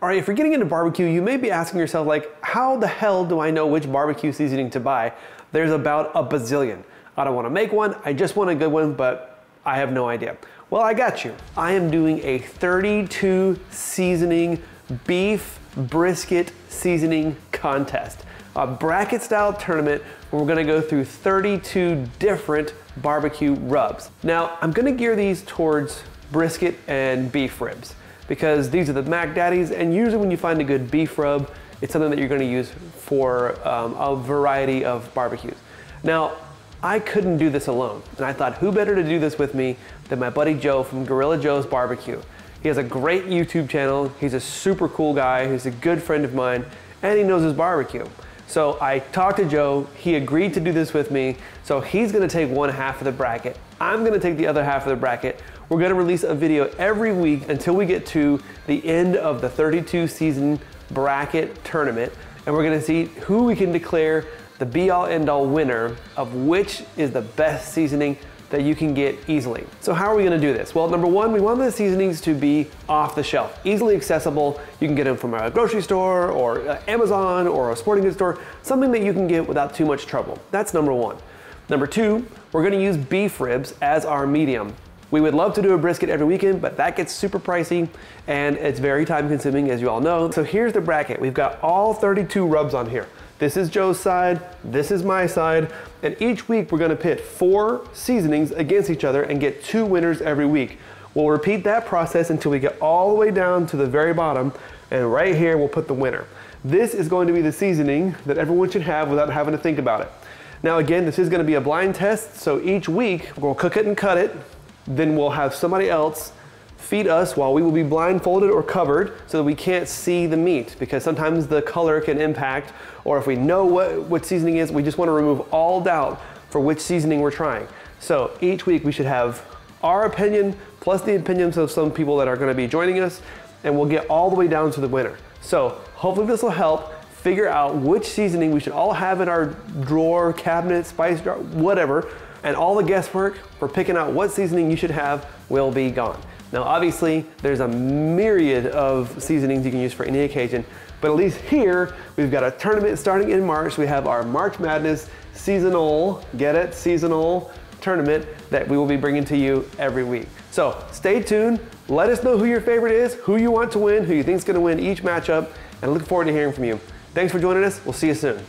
All right, if you're getting into barbecue, you may be asking yourself, like, how the hell do I know which barbecue seasoning to buy? There's about a bazillion. I don't want to make one, I just want a good one, but I have no idea. Well, I got you. I am doing a 32 seasoning beef brisket seasoning contest. A bracket style tournament where we're gonna go through 32 different barbecue rubs. Now, I'm gonna gear these towards brisket and beef ribs, because these are the Mac Daddies, and usually when you find a good beef rub, it's something that you're gonna use for a variety of barbecues. Now, I couldn't do this alone, and I thought, who better to do this with me than my buddy Joe from Gorilla Joe's Barbecue. He has a great YouTube channel, he's a super cool guy, he's a good friend of mine, and he knows his barbecue. So I talked to Joe, he agreed to do this with me, so he's gonna take one half of the bracket, I'm gonna take the other half of the bracket. We're gonna release a video every week until we get to the end of the 32 season bracket tournament, and we're gonna see who we can declare the be-all end-all winner of which is the best seasoning that you can get easily. So how are we gonna do this? Well, number one, we want the seasonings to be off the shelf, easily accessible. You can get them from a grocery store or Amazon or a sporting goods store, something that you can get without too much trouble. That's number one. Number two, we're gonna use beef ribs as our medium. We would love to do a brisket every weekend, but that gets super pricey and it's very time consuming, as you all know. So here's the bracket. We've got all 32 rubs on here. This is Joe's side, this is my side, and each week we're gonna pit 4 seasonings against each other and get 2 winners every week. We'll repeat that process until we get all the way down to the very bottom, and right here we'll put the winner. This is going to be the seasoning that everyone should have without having to think about it. Now again, this is gonna be a blind test, so each week we'll cook it and cut it, then we'll have somebody else feed us while we will be blindfolded or covered so that we can't see the meat, because sometimes the color can impact, or if we know what seasoning is, we just want to remove all doubt for which seasoning we're trying. So each week we should have our opinion plus the opinions of some people that are going to be joining us, and we'll get all the way down to the winner. So hopefully this will help figure out which seasoning we should all have in our drawer, cabinet, spice jar, whatever, and all the guesswork for picking out what seasoning you should have will be gone. Now obviously there's a myriad of seasonings you can use for any occasion, but at least here we've got a tournament starting in March. We have our March Madness seasonal, get it, seasonal tournament that we will be bringing to you every week. So stay tuned, let us know who your favorite is, who you want to win, who you think is going to win each matchup, and I look forward to hearing from you. Thanks for joining us, we'll see you soon.